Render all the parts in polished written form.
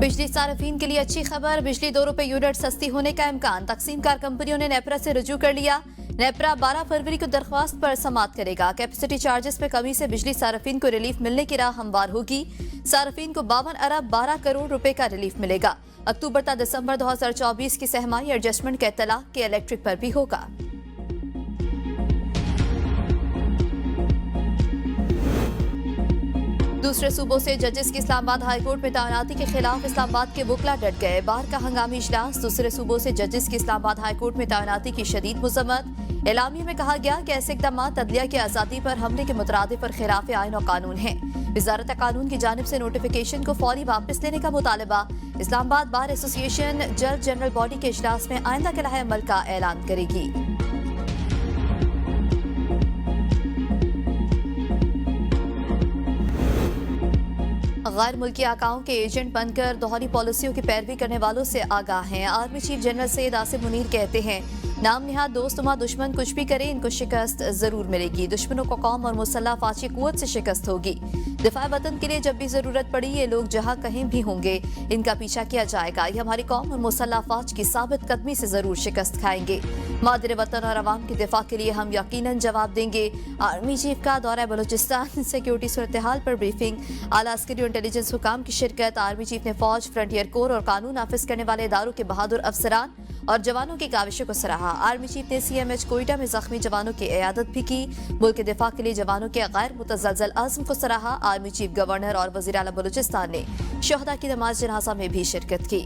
बिजली सार्फिन के लिए अच्छी खबर, बिजली 2 रुपए यूनिट सस्ती होने का इम्कान। तकसीमकार कंपनियों ने नेपरा से रुजू कर लिया। नेपरा 12 फरवरी को दरख्वास्त पर समाअत करेगा। कैपेसिटी चार्जेस में कमी से बिजली सार्फिन को रिलीफ मिलने की राह हमवार होगी। सार्फिन को 52 अरब 12 करोड़ रुपए का रिलीफ मिलेगा। अक्टूबर तक दिसंबर 2024 की सहमाई एडजस्टमेंट का इत्तला के इलेक्ट्रिक पर भी होगा। दूसरे सूबों से जजेस की इस्लामाबाद हाईकोर्ट में तैनाती के खिलाफ इस्लामाबाद के वकला डट गए। बार का हंगामी इजलास। दूसरे सूबों से जजेस की इस्लामाबाद हाईकोर्ट में तैनाती की शदीद मजम्मत। एलामिया में कहा गया कि ऐसे इकदाम अदलिया की आज़ादी पर हमले के मुतरादिफ और खिलाफ आईन और कानून है। वजारत कानून की जानिब से नोटिफिकेशन को फौरी वापस लेने का मुतालबा। इस्लामाबाद बार एसोसिएशन जल्द जनरल बॉडी के इजलास में आइंदा के लाहे अमल का ऐलान करेगी। गैर मुल्की आकाओं के एजेंट बनकर दोहरी पॉलिसियों की पैरवी करने वालों से आगाह हैं। Army chief general Syed Asim Munir कहते हैं, नाम निहाद दोस्तुमा दुश्मन कुछ भी करे, इनको शिकस्त जरूर मिलेगी। दुश्मनों को कौम और मुसल्लह फाशी कुव्वत से शिकस्त होगी। दिफा वतन के लिए जब भी जरूरत पड़ी ये लोग जहां कहीं भी होंगे, इनका पीछा किया जाएगा। ये हमारी कौम और मुसल्लह फाज की साबित कदमी से जरूर शिकस्त खाएंगे। मादरे वतन और अवाम के दिफा के लिए हम यकीनन जवाब देंगे। आर्मी चीफ का दौरा बलूचिस्तान, सिक्योरिटी सूरत हाल पर ब्रीफिंग, आला अस्करी और इंटेलिजेंस हुकाम की शिरकत। आर्मी चीफ ने फौज, फ्रंटियर कोर और कानून नाफिज करने वाले इदारों के बहादुर अफसरान और जवानों की काविशों को सराहा। आर्मी चीफ ने CMH कोयटा में जख्मी जवानों की इयादत भी की। मुल्क के दिफा के लिए जवानों के गैर मुतज़लज़ल अज़्म को सराहा। आर्मी चीफ गवर्नर और वज़ीर आला बलूचिस्तान ने शहदा की नमाज जनाजा में भी शिरकत की।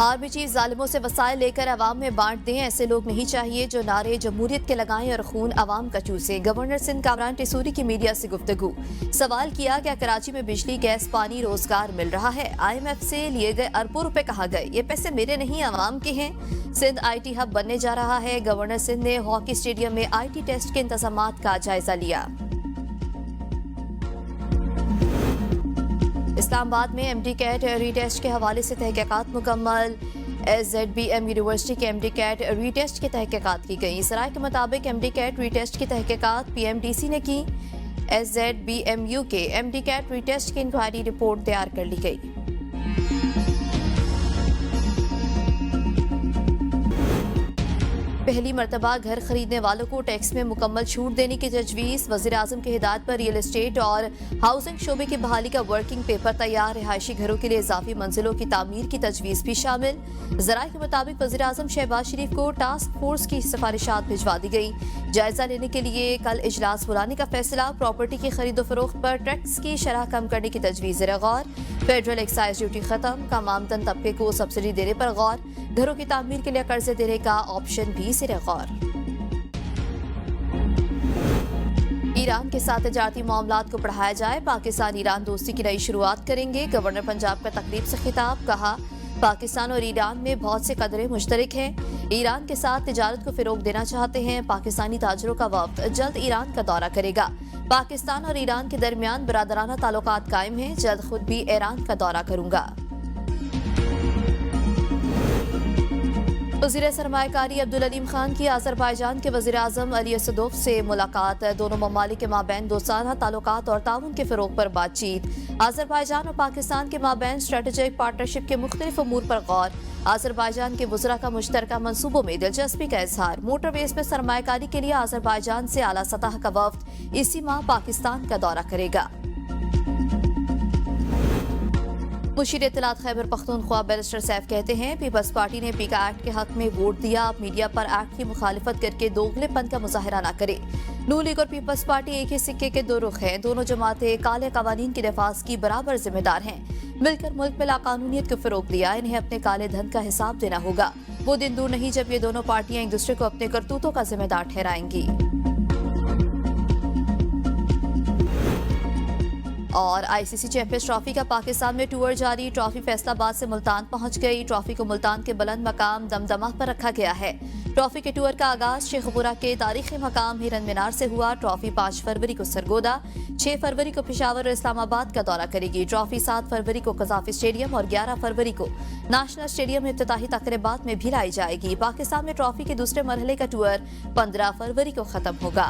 आर्मी चीफ जालिमों से वसाइल लेकर अवाम में बांट दें, ऐसे लोग नहीं चाहिए जो नारे जमहूरियत के लगाएं और खून अवाम का चूसे। गवर्नर सिंध कामरान टिसूरी की मीडिया से गुफ्तगू। सवाल किया, क्या कराची में बिजली, गैस, पानी, रोजगार मिल रहा है? IMF से लिए गए अरबों रुपए कहाँ गए? ये पैसे मेरे नहीं अवाम के हैं। सिंध IT हब बनने जा रहा है। गवर्नर सिंध ने हॉकी स्टेडियम में IT टेस्ट के इंतजामात का जायजा लिया। इस्लामाबाद में MD कैट रीटेस्ट के हवाले से तहकीकात मुकम्मल। SZBM यूनिवर्सिटी के MD कैट रीटेस्ट की तहकीकात की गई। सराय के मुताबिक MD कैट रीटेस्ट की तहकीकात PMDC ने की। SZBMU के MD कैट रीटेस्ट की इंक्वायरी रिपोर्ट तैयार कर ली गई। पहली मरतबा घर खरीदने वालों को टैक्स में मुकम्मल छूट देने की तजवीज़। वज़ीर आज़म की हिदायत पर रियल एस्टेट और हाउसिंग शोबे की बहाली का वर्किंग पेपर तैयार। रिहायशी घरों के लिए इजाफी मंजिलों की तामीर की तजवीज़ भी शामिल। ज़राए के मुताबिक वज़ीर आज़म शहबाज शरीफ को टास्क फोर्स की सिफारिशात भिजवा दी गई। जायजा लेने के लिए कल इजलास बुलाने का फैसला। प्रॉपर्टी की खरीदो फरोख्त पर टैक्स की शरह कम करने की तजवीज़ गौर। फेडरल एक्साइज ड्यूटी खत्म। कम आमदन तबके को सब्सिडी देने पर गौर। घरों की तामीर के लिए कर्जे देने का ऑप्शन भी सिरे गौर। ईरान के साथ तजारती मामलात को बढ़ाया जाए, पाकिस्तान ईरान दोस्ती की नई शुरुआत करेंगे। गवर्नर पंजाब का तकरीब से खिताब। कहा, पाकिस्तान और ईरान में बहुत से कदरें मुश्तरक हैं। ईरान के साथ तिजारत को फिरोग देना चाहते हैं। पाकिस्तानी ताजरों का वफ्द जल्द ईरान का दौरा करेगा। पाकिस्तान और ईरान के दरमियान बरादराना ताल्लुकात कायम हैं। जल्द खुद भी ईरान का दौरा करूंगा। वज़ीर सरमायाकारी अब्दुल अलीम खान की अज़रबैजान के वज़ीर आज़म अली असदोफ से मुलाकात। दोनों ममालिक के माबैन दोस्ताना ताल्लुकात और ताउन के फ़रोग़ पर बातचीत। अज़रबैजान और पाकिस्तान के माबैन स्ट्रेटेजिक पार्टनरशिप के मुख्तलिफ अमूर पर गौर। अज़रबैजान के वज़रा का मुश्तरका मंसूबों में दिलचस्पी का इजहार। मोटरवेज में सरमायाकारी के लिए अज़रबैजान से आला सतह का वफ्द इसी माह पाकिस्तान का दौरा करेगा। मुशीर इत्तलात खैबर पख्तूनख्वा बैरिस्टर सैफ कहते हैं, पीपल्स पार्टी ने पीका एक्ट के हक में वोट दिया। अब मीडिया पर एक्ट की मुखालिफत करके दोगलेपन का मुजाहरा न करे। नून लीग और पीपल्स पार्टी एक ही सिक्के के दो रुख हैं। दोनों जमातें काले कवानीन की नफाज की बराबर जिम्मेदार हैं। मिलकर मुल्क में लाकानूनियत को फरोग दिया। इन्हें अपने काले धन का हिसाब देना होगा। वो दिन दूर नहीं जब ये दोनों पार्टियां एक दूसरे को अपने करतूतों का जिम्मेदार ठहराएंगी। और आईसीसी चैंपियंस ट्रॉफी का पाकिस्तान में टूर जारी। ट्रॉफी फैसलाबाद से मुल्तान पहुंच गई। ट्रॉफी को मुल्तान के बुलंद मकाम दमदमा पर रखा गया है। ट्रॉफी के टूर का आगाज शेखपुरा के तारीखी मकाम हिरन मीनार से हुआ। ट्रॉफी 5 फरवरी को सरगोदा, 6 फरवरी को पेशावर और इस्लामाबाद का दौरा करेगी। ट्रॉफी 7 फरवरी को कजाफी स्टेडियम और 11 फरवरी को नेशनल स्टेडियम में इफ्तिताही तकरीबात में भी लाई जाएगी। पाकिस्तान में ट्रॉफी के दूसरे मरहले का टूर 15 फरवरी को खत्म होगा।